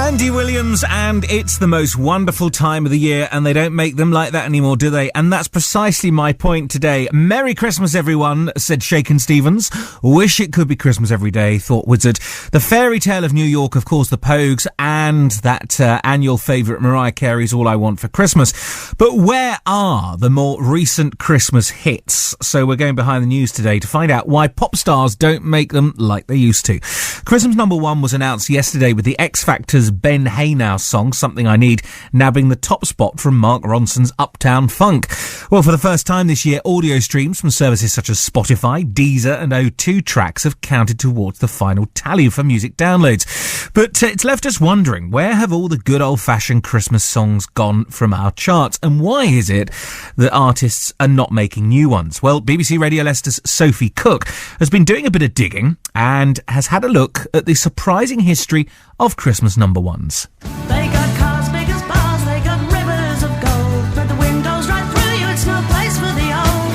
Andy Williams, and it's the most wonderful time of the year, and they don't make them like that anymore, do they? And that's precisely my point today. Merry Christmas, everyone, said Shakin' Stevens. Wish it could be Christmas every day, thought Wizard. The Fairy Tale of New York, of course, the Pogues, and that annual favourite Mariah Carey's All I Want for Christmas. But where are the more recent Christmas hits? So we're going behind the news today to find out why pop stars don't make them like they used to. Christmas #1 was announced yesterday with the X Factor's Ben Haynow song, Something I Need, nabbing the top spot from Mark Ronson's Uptown Funk. Well, for the first time this year, audio streams from services such as Spotify, Deezer and O2 Tracks have counted towards the final tally for music downloads. But it's left us wondering, where have all the good old-fashioned Christmas songs gone from our charts? And why is it that artists are not making new ones? Well, BBC Radio Leicester's Sophie Cook has been doing a bit of digging and has had a look at the surprising history of Christmas #1s. They got cars big as bars, they got rivers of gold, but the windows right through you, it's no place for the old.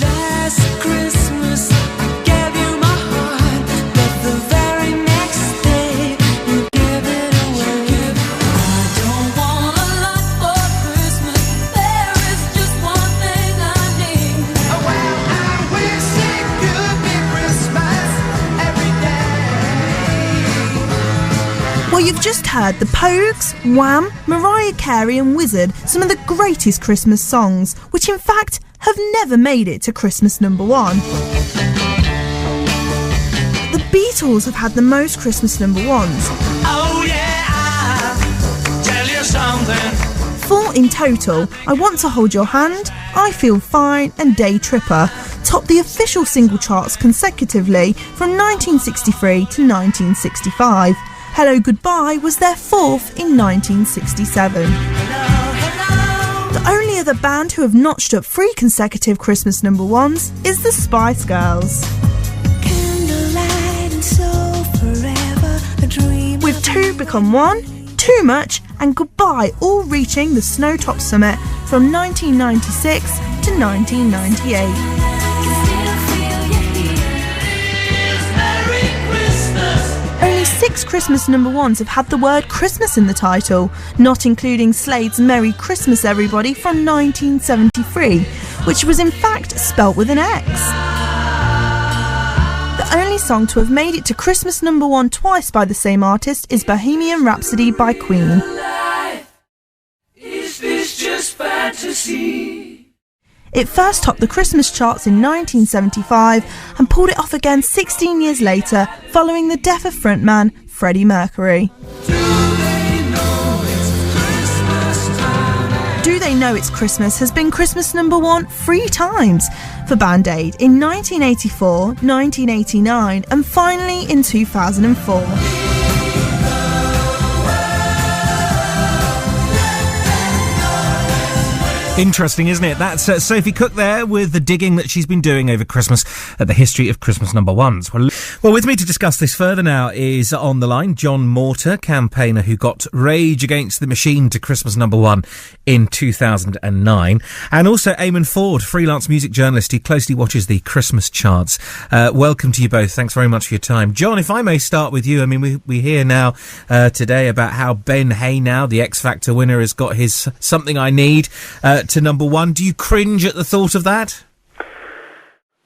Last Christmas I gave you my heart, but the very next day you give it away. I don't want a lot for Christmas, there is just one thing I need. Oh well, I wish it could be Christmas every day. Well, you've just heard the Pogues, Wham, Mariah Carey and Wizard, some of the greatest Christmas songs, which in fact have never made it to Christmas #1. The Beatles have had the most Christmas #1s. Oh yeah, I'll tell you something. 4 in total. I Want to Hold Your Hand, I Feel Fine and Day Tripper topped the official single charts consecutively from 1963 to 1965. Hello Goodbye was their 4th in 1967. The only other band who have notched up 3 consecutive Christmas #1s is the Spice Girls, with 2 Become One, Too Much and Goodbye all reaching the Snowtop Summit from 1996 to 1998. Only 6 Christmas #1s have had the word Christmas in the title, not including Slade's Merry Christmas Everybody from 1973, which was in fact spelt with an X. The only song to have made it to Christmas #1 twice by the same artist is Bohemian Rhapsody by Queen. Is this just fantasy? It first topped the Christmas charts in 1975 and pulled it off again 16 years later following the death of frontman Freddie Mercury. Do They Know It's Christmas has been Christmas #1 3 times for Band Aid, in 1984, 1989 and finally in 2004. Interesting, isn't it? That's Sophie Cook there with the digging that she's been doing over Christmas at the history of Christmas #1s. Well, with me to discuss this further now is on the line John Morter, campaigner who got Rage Against the Machine to Christmas #1 in 2009, and also Eamon Ford, freelance music journalist who closely watches the Christmas charts. Welcome to you both. Thanks very much for your time. John, if I may start with you. I mean, we hear now today about how Ben Haynow, the X Factor winner, has got his Something I Need to #1. Do you cringe at the thought of that?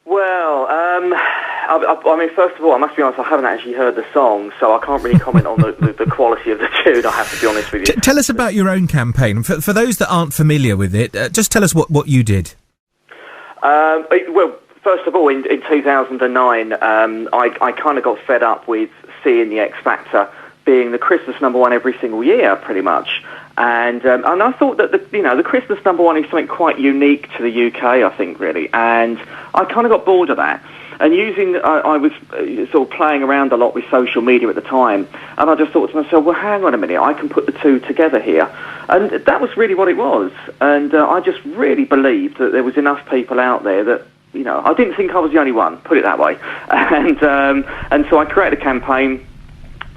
Well, I mean, first of all, I must be honest, I haven't actually heard the song, so I can't really comment on the quality of the tune, I have to be honest with you. Tell us about your own campaign. For those that aren't familiar with it, just tell us what you did. Well, first of all, in 2009, I kind of got fed up with seeing the X Factor being the Christmas #1 every single year, pretty much. And I thought that the Christmas #1 is something quite unique to the UK, I think, really. And I kind of got bored of that. And I was sort of playing around a lot with social media at the time, and I just thought to myself, well, hang on a minute, I can put the two together here. And that was really what it was. And I just really believed that there was enough people out there that, I didn't think I was the only one, put it that way. And so I created a campaign.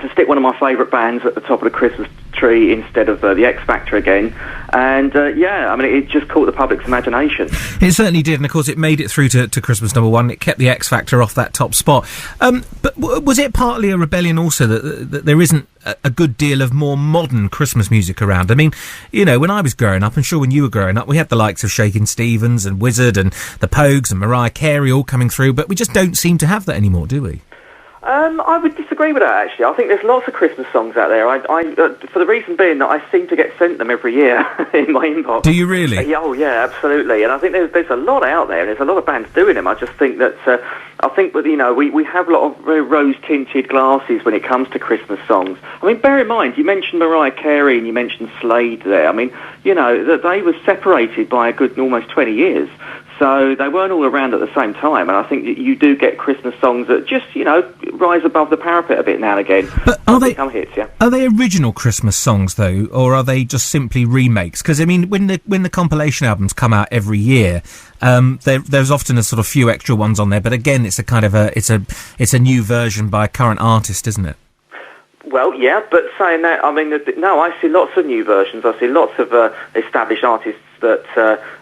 to stick one of my favourite bands at the top of the Christmas tree instead of the X Factor again. And yeah, I mean, it just caught the public's imagination. It certainly did, and of course it made it through to Christmas #1. It kept the X Factor off that top spot. But was it partly a rebellion also that there isn't a good deal of more modern Christmas music around? I mean, you know, when I was growing up, I'm sure when you were growing up, we had the likes of Shakin' Stevens and Wizard and the Pogues and Mariah Carey all coming through, but we just don't seem to have that anymore, do we? I would disagree with that, actually. I think there's lots of Christmas songs out there. For the reason being that I seem to get sent them every year in my inbox. Do you really? Oh, yeah, absolutely. And I think there's a lot out there, and there's a lot of bands doing them. I just think that, you know, we have a lot of very rose-tinted glasses when it comes to Christmas songs. I mean, bear in mind, you mentioned Mariah Carey and you mentioned Slade there. I mean, you know, that they were separated by a good almost 20 years. So they weren't all around at the same time, and I think that you do get Christmas songs that just, you know, rise above the parapet a bit now and again. But are they become hits? Yeah. Are they original Christmas songs though, or are they just simply remakes? Because I mean, when the compilation albums come out every year, there's often a sort of few extra ones on there. But again, it's a kind of it's a new version by a current artist, isn't it? Well, yeah, but saying that, I mean, no, I see lots of new versions. I see lots of established artists that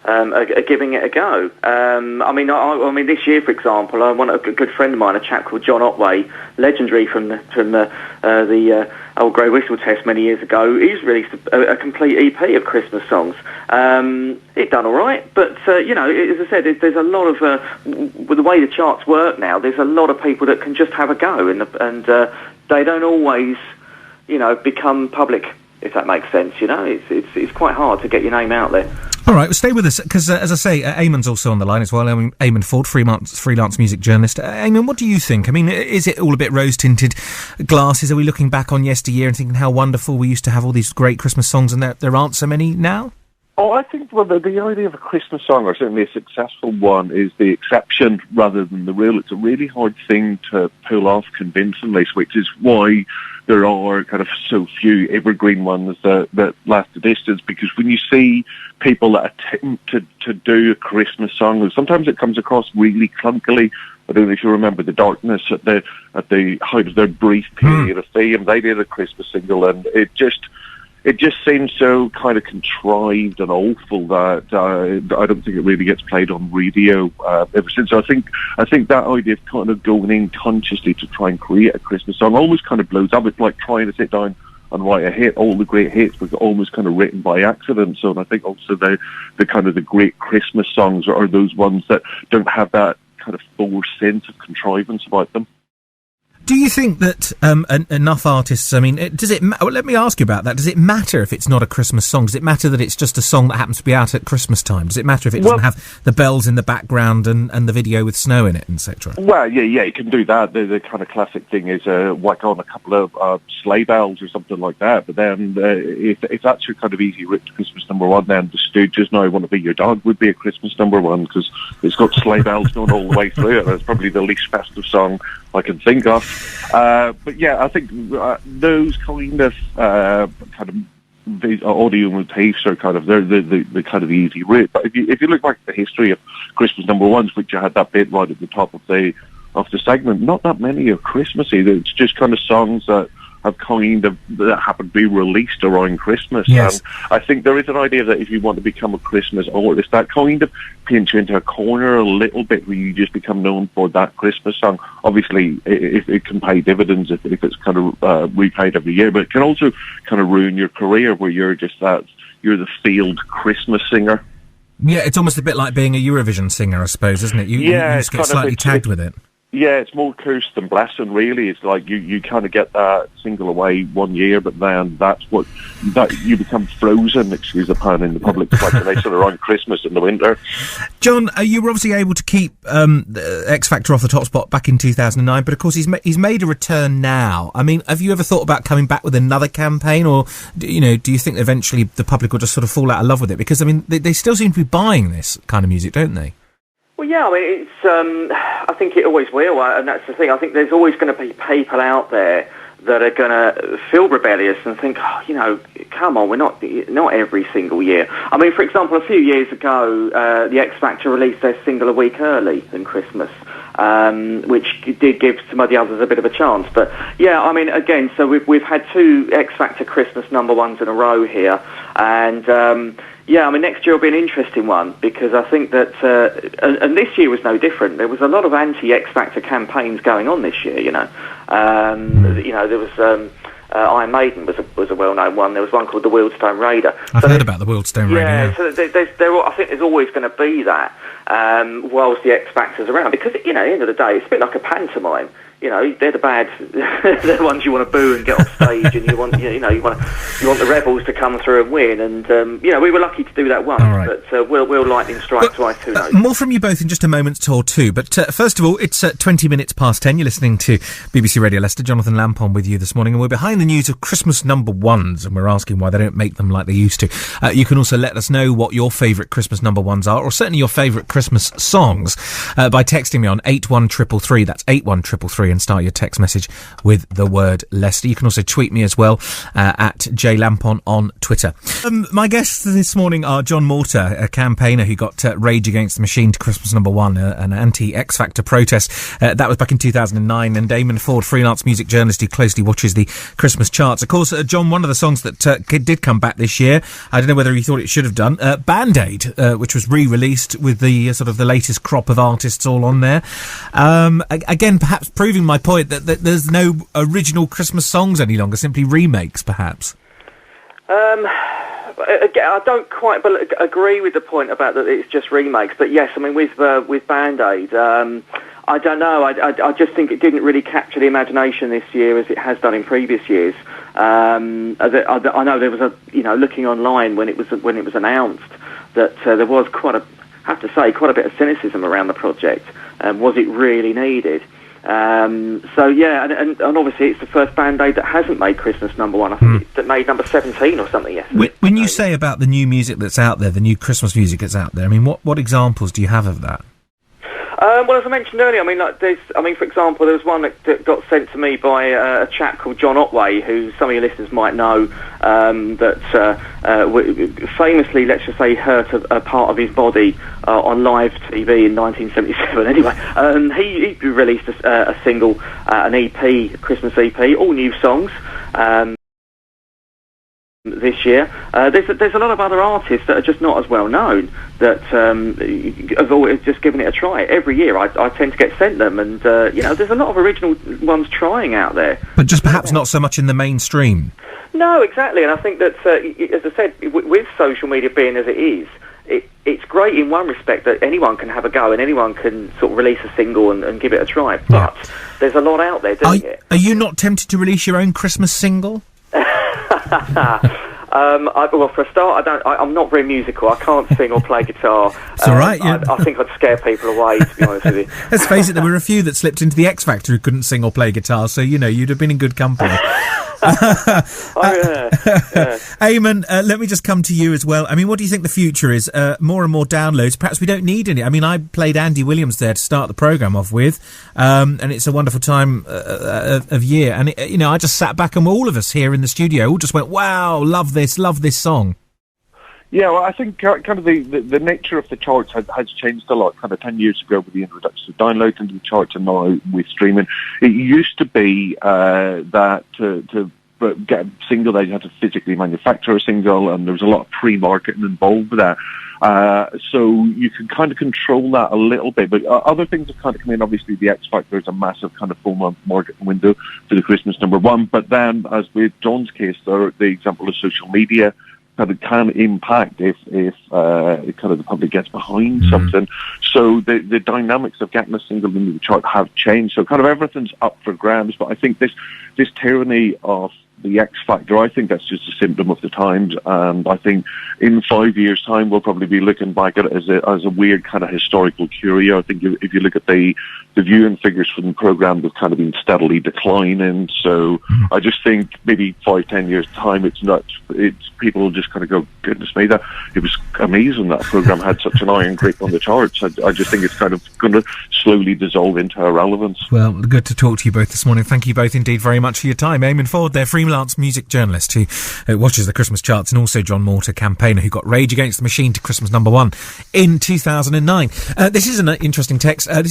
are giving it a go. I mean, this year, for example, a good friend of mine, a chap called John Otway, legendary from the Old Grey Whistle Test many years ago. He's released a complete EP of Christmas songs. It done all right, but you know, as I said, there's a lot of with the way the charts work now. There's a lot of people that can just have a go, and they don't always, you know, become public, if that makes sense. You know, it's quite hard to get your name out there. All right, well, stay with us, because as I say, Eamon's also on the line as well. Eamon Ford, freelance music journalist. Eamon, what do you think? I mean, is it all a bit rose-tinted glasses? Are we looking back on yesteryear and thinking how wonderful we used to have all these great Christmas songs, and there aren't so many now? Oh, I think the idea of a Christmas song, or certainly a successful one, is the exception rather than the rule. It's a really hard thing to pull off convincingly, which is why there are kind of so few evergreen ones that last the distance. Because when you see people that attempt to do a Christmas song, sometimes it comes across really clunkily. I don't know if you remember The Darkness at the height of their brief period of fame. They did a Christmas single, and it just seems so kind of contrived and awful that I don't think it really gets played on radio ever since. So I think that idea of kind of going in consciously to try and create a Christmas song almost kind of blows up. It's like trying to sit down and write a hit. All the great hits were almost kind of written by accident. So, and I think also the kind of the great Christmas songs are those ones that don't have that kind of forced sense of contrivance about them. Do you think that enough artists, I mean, let me ask you about that. Does it matter if it's not a Christmas song? Does it matter that it's just a song that happens to be out at Christmas time? Does it matter if it doesn't have the bells in the background and the video with snow in it, etc.? Well, yeah, you can do that. The kind of classic thing is whack on a couple of sleigh bells or something like that. But then if that's your kind of easy route to Christmas #1, then The Stooges' Now I Want to Be Your Dog would be a Christmas #1 because it's got sleigh bells going all the way through it. It's probably the least festive song I can think of. But yeah, I think those kind of audio motifs are kind of they're the kind of the easy route. But if you look back at the history of Christmas #1s, which you had that bit right at the top of the segment, not that many are Christmassy. It's just kind of songs that have kind of that happen to be released around Christmas. Yes. And I think there is an idea that if you want to become a Christmas artist, that kind of paints you into a corner a little bit where you just become known for that Christmas song. Obviously, it can pay dividends if it's kind of repaid every year, but it can also kind of ruin your career where you're the field Christmas singer. Yeah, it's almost a bit like being a Eurovision singer, I suppose, isn't it? You just get slightly tagged with it. Yeah, it's more curse than blessing, really. It's like you kind of get that single away one year, but then that you become frozen, excuse the pun, in the public imagination around Christmas in the winter. John, you were obviously able to keep the X Factor off the top spot back in 2009, but of course he's made a return now. I mean, have you ever thought about coming back with another campaign, or do you think eventually the public will just sort of fall out of love with it? Because I mean, they still seem to be buying this kind of music, don't they? Well, yeah, I mean, it's. I think it always will, and that's the thing. I think there's always going to be people out there that are going to feel rebellious and think, oh, you know, come on, we're not every single year. I mean, for example, a few years ago, the X Factor released their single a week early than Christmas, which did give some of the others a bit of a chance. But yeah, I mean, again, so we've had 2 X Factor Christmas #1s in a row here, and yeah, I mean, next year will be an interesting one because I think that, and this year was no different. There was a lot of anti-X Factor campaigns going on this year. You know, there was Iron Maiden was a well-known one. There was one called the Wheelstone Raider. I've heard about the Wheelstone Raider. Yeah, so I think there's always going to be that whilst the X Factor's around because you know, at the end of the day, it's a bit like a pantomime. You know, they're the bad, they're the ones you want to boo and get off stage, and you want the rebels to come through and win. And you know, we were lucky to do that once, but will lightning strike twice? Who knows? More from you both in just a moment or two. But first of all, it's 20 minutes past 10. You're listening to BBC Radio Leicester. Jonathan Lampon with you this morning, and we're behind the news of Christmas #1s, and we're asking why they don't make them like they used to. You can also let us know what your favourite Christmas #1s are, or certainly your favourite Christmas songs, by texting me on 81333. That's 81333. And start your text message with the word Leicester. You can also tweet me as well at jlampon on Twitter. My guests this morning are John Morter, a campaigner who got Rage Against the Machine to Christmas #1, an anti-X Factor protest. That was back in 2009. And Damon Ford, freelance music journalist who closely watches the Christmas charts. Of course, John, one of the songs that did come back this year, I don't know whether he thought it should have done, Band-Aid, which was re-released with the sort of the latest crop of artists all on there. Again, perhaps proving my point that there's no original Christmas songs any longer, simply remakes, perhaps. Again, I don't quite agree with the point about that it's just remakes, but yes, I mean with Band-Aid, I don't know. I just think it didn't really capture the imagination this year as it has done in previous years. I know there was looking online when it was announced that there was quite a bit of cynicism around the project. Was it really needed? So yeah, and obviously it's the first Band-Aid that hasn't made Christmas #1. I think it made number 17 or something yesterday. When you say about the new music that's out there, the new Christmas music that's out there, I mean, what examples do you have of that? Well, as I mentioned earlier, for example, there was one that got sent to me by a chap called John Otway, who some of your listeners might know, that famously, let's just say, hurt a part of his body on live TV in 1977. Anyway, he released a single, an EP, a Christmas EP, all new songs. This year, there's a lot of other artists that are just not as well known that have always just given it a try. Every year, I tend to get sent them, and there's a lot of original ones trying out there. But just perhaps not so much in the mainstream. No, exactly, and I think that, as I said, with social media being as it is, it's great in one respect that anyone can have a go and anyone can sort of release a single and give it a try. But there's a lot out there doing it. Are you not tempted to release your own Christmas single? Well, for a start, I'm not very musical. I can't sing or play guitar. It's all right. I think I'd scare people away, to be honest with you. Let's face it, there were a few that slipped into the X Factor who couldn't sing or play guitar, so, you'd have been in good company. Eamon, let me just come to you as well. I mean, what do you think the future is? More and more downloads. Perhaps we don't need any. I mean, I played Andy Williams there to start the programme off with, and it's a wonderful time of year. And, I just sat back and all of us here in the studio all just went, wow, love this song. Yeah, well, I think kind of the nature of the charts has changed a lot. Kind of 10 years ago with the introduction of downloads into the charts, and now with streaming, it used to be that to get a single, they had to physically manufacture a single, and there was a lot of pre-marketing involved with that. So you can kind of control that a little bit, but other things have kind of come in. Obviously, the X Factor is a massive kind of 4-month marketing window for the Christmas #1. But then, as with John's case, the example of social media kind of can impact if kind of the public gets behind something. So the dynamics of getting a single into the chart have changed. So kind of everything's up for grabs. But I think this tyranny of the X Factor, I think that's just a symptom of the times, and I think in 5 years' time we'll probably be looking back at it as a weird kind of historical curio. I think if you look at the viewing figures from the programme, they've kind of been steadily declining, so I just think maybe 5-10 years' time it's people will just kind of go, goodness me, that it was amazing that programme had such an iron grip on the charts. I just think it's kind of going to slowly dissolve into irrelevance. Well, good to talk to you both this morning. Thank you both indeed very much for your time. Eamon Ford, their freelance music journalist who watches the Christmas charts, and also John Morter, campaigner who got Rage Against the Machine to Christmas #1 in 2009. This is an interesting text.